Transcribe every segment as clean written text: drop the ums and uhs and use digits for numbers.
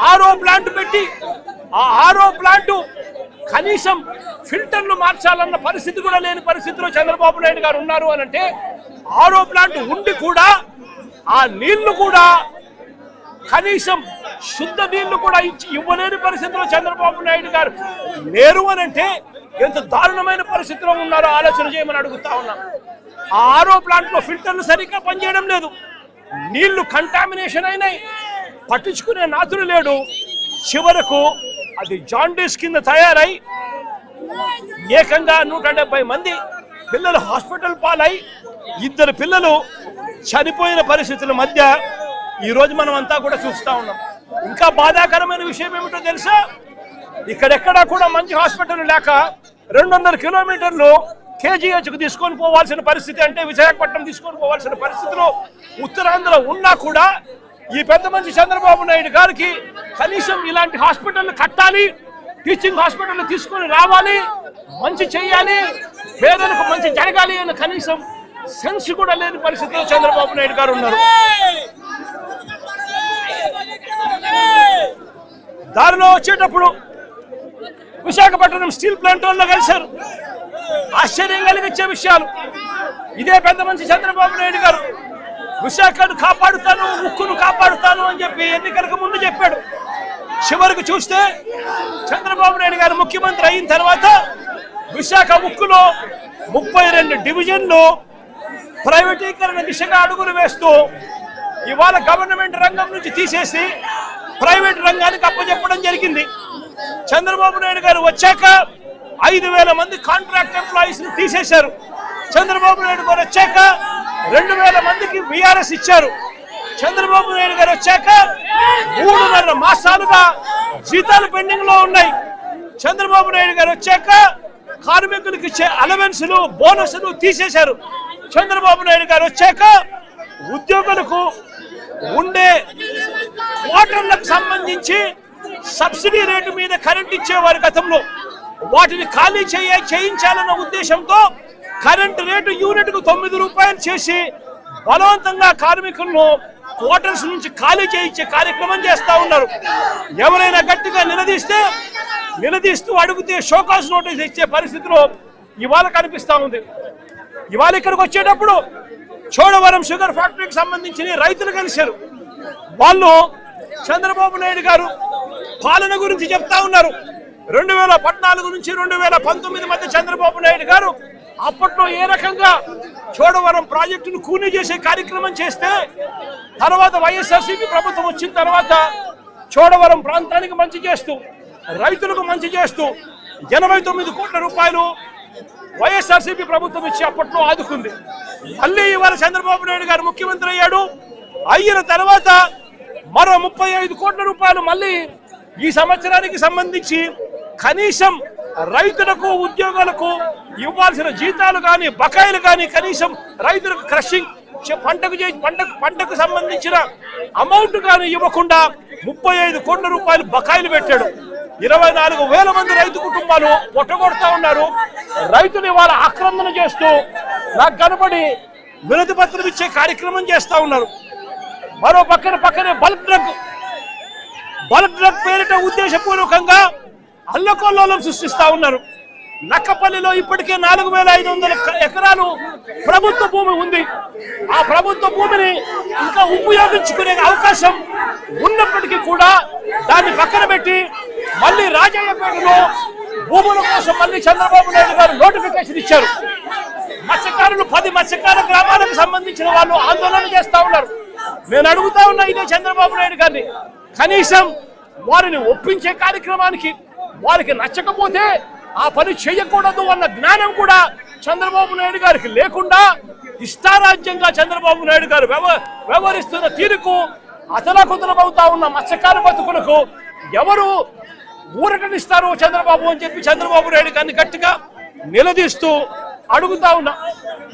ఆరో ప్లాంట్ పెట్టి ఆ ఆరో ప్లాంట్ కనీసం ఫిల్టర్లు మార్చాలన్న పరిస్థితి కూడా లేని పరిస్థితిలో చంద్రబాబు నాయుడు గారు ఉన్నారు అని అంటే, ఆరో ప్లాంట్ ఉండి కూడా ఆ నీళ్లు కూడా కనీసం శుద్ధ నీళ్లు కూడా ఇవ్వలేని పరిస్థితిలో చంద్రబాబు నాయుడు గారు లేరు అని అంటే ఎంత దారుణమైన పరిస్థితిలో ఉన్నారో ఆలోచన చేయమని అడుగుతా ఉన్నాం. ఆ ఆరో ప్లాంట్ లో ఫిల్టర్లు సరిగ్గా పనిచేయడం లేదు, నీళ్లు కంటామినేషన్ అయినాయి, పట్టించుకునే నాతులు లేడు. చివరకు అది జాండీస్ కింద తయారై ఏకంగా 170 మంది పిల్లలు హాస్పిటల్ పాలై 2 పిల్లలు చనిపోయిన పరిస్థితుల మధ్య ఈరోజు మనం అంతా కూడా చూస్తూ ఉన్నాం. ఇంకా బాధాకరమైన విషయం ఏమిటో తెలుసా, ఇక్కడెక్కడా కూడా మంచి హాస్పిటల్ లేక 200 కిలోమీటర్లు కేజీహెచ్కు తీసుకొని పోవాల్సిన పరిస్థితి, అంటే విశాఖపట్నం తీసుకొని పోవాల్సిన పరిస్థితిలో ఉత్తరాంధ్ర ఉన్నా కూడా ఈ పెద్ద మనిషి చంద్రబాబు నాయుడు గారికి కనీసం ఇలాంటి హాస్పిటల్ కట్టాలి, టీచింగ్ హాస్పిటల్ తీసుకొని రావాలి, మంచి చేయాలి, పేదలకు మంచి జరగాలి అని కనీసం సెన్స్ కూడా లేని పరిస్థితిలో చంద్రబాబు నాయుడు గారు ఉన్నారు. దారిలో వచ్చేటప్పుడు విశాఖపట్నం స్టీల్ ప్లాంట్ వాళ్ళు కలిశారు. ఆశ్చర్యం కలిగించే విషయాలు. ఇదే పెద్ద మనిషి చంద్రబాబు నాయుడు గారు విశాఖను కాపాడుతాను, ఉక్కును కాపాడుతాను అని చెప్పి ఎన్నికలకు ముందు చెప్పాడు. చివరికి చూస్తే చంద్రబాబు నాయుడు గారు ముఖ్యమంత్రి అయిన తర్వాత విశాఖ ఉక్కులో 32 డివిజన్లు ప్రైవేటీకరణ దిశగా అడుగులు వేస్తూ ఇవాళ గవర్నమెంట్ రంగం నుంచి తీసేసి ప్రైవేట్ రంగానికి అప్పచెప్పడం జరిగింది. చంద్రబాబు నాయుడు గారు వచ్చాక 5,000 మంది కాంట్రాక్ట్ ఎంప్లాయీస్ ని తీసేశారు. చంద్రబాబు నాయుడు గారు వచ్చాక 2,000 మందికి విఆర్ఎస్ ఇచ్చారు. చంద్రబాబు నాయుడు గారు వచ్చాక 3.5 మాసాలుగా జీతాలు పెండింగ్ లో ఉన్నాయి. చంద్రబాబు నాయుడు గారు వచ్చాక కార్మికులకు ఇచ్చే అలవెన్సులు, బోనస్లు తీసేశారు. చంద్రబాబు నాయుడు గారు వచ్చాక ఉద్యోగులకు ఉండే క్వార్టర్లకు సంబంధించి సబ్సిడీ రేటు మీద కరెంట్ ఇచ్చేవారు గతంలో, వాటిని ఖాళీ చేయించాలన్న ఉద్దేశంతో కరెంటు రేటు యూనిట్కు 9 రూపాయలు చేసి బలవంతంగా కార్మికులను క్వార్టర్స్ నుంచి ఖాళీ చేయించే కార్యక్రమం చేస్తా ఉన్నారు. ఎవరైనా గట్టిగా నిలదీస్తూ అడిగితే షోకాస్ నోటీస్ ఇచ్చే పరిస్థితిలో ఇవాళ కనిపిస్తా ఉంది. ఇవాళ ఇక్కడికి వచ్చేటప్పుడు చోడవరం షుగర్ ఫ్యాక్టరీకి సంబంధించిన రైతులు కలిశారు. వాళ్ళు చంద్రబాబు నాయుడు గారు పాలన గురించి చెప్తా ఉన్నారు. 2014 నుంచి 2019 మధ్య చంద్రబాబు నాయుడు గారు అప్పట్లో ఏ రకంగా చోడవరం ప్రాజెక్టును కూనీ చేసే కార్యక్రమం చేస్తే, తర్వాత వైఎస్ఆర్సీపీ ప్రభుత్వం వచ్చిన తర్వాత చోడవరం ప్రాంతానికి మంచి చేస్తూ, రైతులకు మంచి చేస్తూ 89 కోట్ల రూపాయలు వైఎస్ఆర్సీపీ ప్రభుత్వం ఇచ్చి అప్పట్లో ఆదుకుంది. మళ్ళీ ఇవాళ చంద్రబాబు నాయుడు గారు ముఖ్యమంత్రి అయ్యాడు. అయిన తర్వాత మరో 35 కోట్ల రూపాయలు మళ్ళీ ఈ సంవత్సరానికి సంబంధించి కనీసం రైతులకు, ఉద్యోగులకు ఇవ్వాల్సిన జీతాలు కానీ, బకాయిలు కానీ, కనీసం రైతులకు క్రషింగ్ పంటకు సంబంధించిన అమౌంట్ కానీ ఇవ్వకుండా 35 కోట్ల రూపాయలు బకాయిలు పెట్టాడు. 24,000 మంది రైతు కుటుంబాలు పొట్టగొడతా ఉన్నారు. రైతులు ఇవాళ ఆక్రమణ చేస్తూ నాకు కనబడి వినతి పత్రం ఇచ్చే కార్యక్రమం చేస్తా ఉన్నారు. మరో పక్కనే బల్క్ డ్రగ్ పేరిట ఉద్దేశపూర్వకంగా అల్లకొల్లోలం సృష్టిస్తా ఉన్నారు. నక్కపల్లిలో ఇప్పటికే 4,500 ఎకరాలు ప్రభుత్వ భూమి ఉంది. ఆ ప్రభుత్వ భూమిని ఇంకా ఉపయోగించుకునే అవకాశం ఉన్నప్పటికీ కూడా దాన్ని పక్కన పెట్టి మళ్ళీ రాజయ్యపేటలో భూముల కోసం మళ్ళీ చంద్రబాబు నాయుడు గారు నోటిఫికేషన్ ఇచ్చారు. మత్స్యకారులు 10 మత్స్యకార గ్రామాలకు సంబంధించిన వాళ్ళు ఆందోళన చేస్తా ఉన్నారు. నేను అడుగుతా ఉన్నా ఇదే చంద్రబాబు నాయుడు గారిని, కనీసం వారిని ఒప్పించే కార్యక్రమానికి వారికి నచ్చకపోతే ఆ పని చేయకూడదు అన్న జ్ఞానం కూడా చంద్రబాబు నాయుడు గారికి లేకుండా ఇష్టారాజ్యంగా చంద్రబాబు నాయుడు గారు వ్యవహరిస్తున్న తీరుకు అతలాకుతలమవుతా ఉన్న మత్స్యకార బతుకులకు ఎవరు ఊరటనిస్తారు చంద్రబాబు అని చెప్పి చంద్రబాబు నాయుడు గారిని గట్టిగా నిలదీస్తూ అడుగుతా ఉన్నా.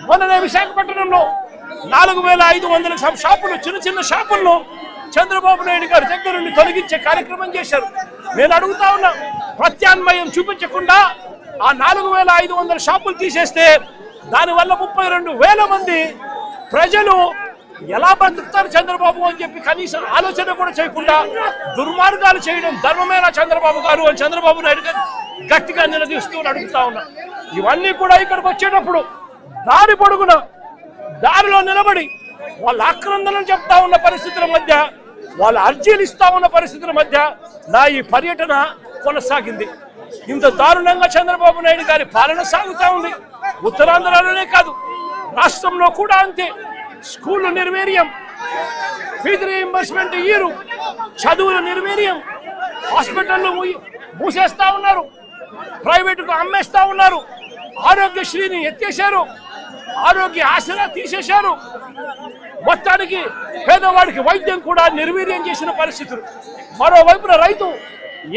మొన్ననే విశాఖపట్నంలో 4,500 షాపులు, చిన్న షాపులను చంద్రబాబు నాయుడు గారి దగ్గర నుండి తొలగించే కార్యక్రమం చేశారు. నేను అడుగుతా ఉన్నా, ప్రత్యామ్నాయం చూపించకుండా ఆ 4,500 షాపులు తీసేస్తే దానివల్ల 32,000 మంది ప్రజలు ఎలా బ్రతుకుతారు చంద్రబాబు అని చెప్పి కనీసం ఆలోచన కూడా చేయకుండా దుర్మార్గాలు చేయడం ధర్మమేనా చంద్రబాబు గారు అని చంద్రబాబు నాయుడు గారు గట్టిగా నిలదీస్తూ అడుగుతా ఉన్నా. ఇవన్నీ కూడా ఇక్కడికి వచ్చేటప్పుడు దారి పొడుగున దారిలో నిలబడి వాళ్ళ ఆక్రందనలు చెప్తా ఉన్న పరిస్థితుల మధ్య, వాళ్ళ అర్జీలు ఇస్తా ఉన్న పరిస్థితుల మధ్య నా ఈ పర్యటన కొనసాగింది. ఇంత దారుణంగా చంద్రబాబు నాయుడు గారి పాలన సాగుతా ఉంది. ఉత్తరాంధ్రలోనే కాదు, రాష్ట్రంలో కూడా అంతే. స్కూళ్ళు నిర్వీర్యం, ఫీజు రీయింబర్స్మెంట్ ఇయ్యరు, చదువులు నిర్వీర్యం, హాస్పిటళ్ళు మూసేస్తా ఉన్నారు, ప్రైవేటుకు అమ్మేస్తా ఉన్నారు, ఆరోగ్యశ్రీని ఎత్తేశారు, ఆరోగ్య ఆసరా తీసేశారు. మొత్తానికి పేదవాడికి వైద్యం కూడా నిర్వీర్యం చేసిన పరిస్థితులు. మరోవైపున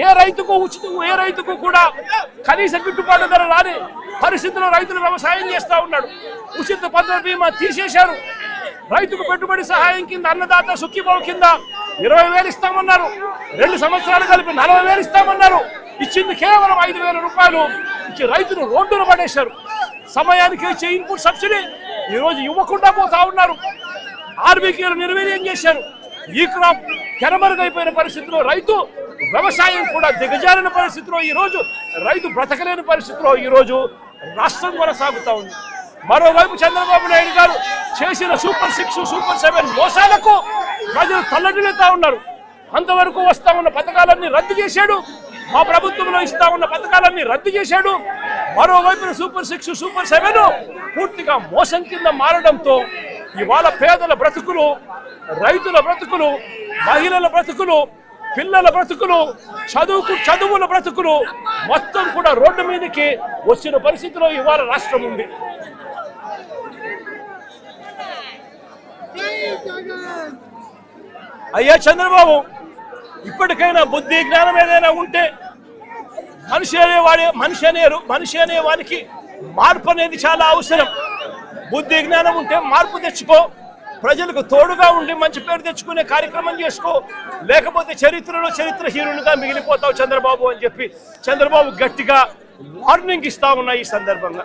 ఏ రైతుకు కూడా కనీస గిట్టుబాటు ధర రాని పరిస్థితుల్లో రైతులు వ్యవసాయం చేస్తా ఉన్నాడు. ఉచిత పంటల బీమా తీసేశారు. రైతుకు పెట్టుబడి సహాయం కింద అన్నదాత సుఖీభావ కింద 20,000 ఇస్తామన్నారు. 2 సంవత్సరాలు కలిపి 40,000 ఇస్తామన్నారు. ఇచ్చింది కేవలం 5,000 రూపాయలు ఇచ్చి రైతును రోడ్డున పడేశారు. సమయానికి ఇచ్చే ఇన్పుట్ సబ్సిడీ ఈరోజు ఇవ్వకుండా పోతా ఉన్నారు. ఆర్బీకేలు నిర్వీర్యం చేశారు. ఈ క్రాప్ తెరమరుగైపోయిన పరిస్థితిలో రైతు వ్యవసాయం కూడా దిగజారిన పరిస్థితిలో ఈరోజు రైతు బ్రతకలేని పరిస్థితిలో ఈరోజు రాష్ట్రం కొనసాగుతా ఉంది. మరోవైపు చంద్రబాబు నాయుడు గారు చేసిన సూపర్ 6, సూపర్ 7 మోసాలకు ప్రజలు తల్లడిల్లుతా ఉన్నారు. అంతవరకు వస్తా ఉన్న పథకాలన్నీ రద్దు చేశాడు. మా ప్రభుత్వంలో ఇస్తా ఉన్న పథకాలన్నీ రద్దు చేశాడు. మరోవైపున సూపర్ 6, సూపర్ 7 పూర్తిగా మోసం కింద మారడంతో ఇవాళ పేదల బ్రతుకులు, రైతుల బ్రతుకులు, మహిళల బ్రతుకులు, పిల్లల బ్రతుకులు, చదువుల బ్రతుకులు మొత్తం కూడా రోడ్డు మీదకి వచ్చిన పరిస్థితిలో ఇవాళ రాష్ట్రం ఉంది. అయ్యా చంద్రబాబు, ఇప్పటికైనా బుద్ధి జ్ఞానం ఏదైనా ఉంటే మనిషి అనే వానికి మార్పు అనేది చాలా అవసరం. బుద్ధి జ్ఞానం ఉంటే మార్పు తెచ్చుకో, ప్రజలకు తోడుగా ఉండి మంచి పేరు తెచ్చుకునే కార్యక్రమం చేసుకో, లేకపోతే చరిత్రహీనులుగా మిగిలిపోతావు చంద్రబాబు అని చెప్పి చంద్రబాబు గట్టిగా వార్నింగ్ ఇస్తా ఉన్నా ఈ సందర్భంగా.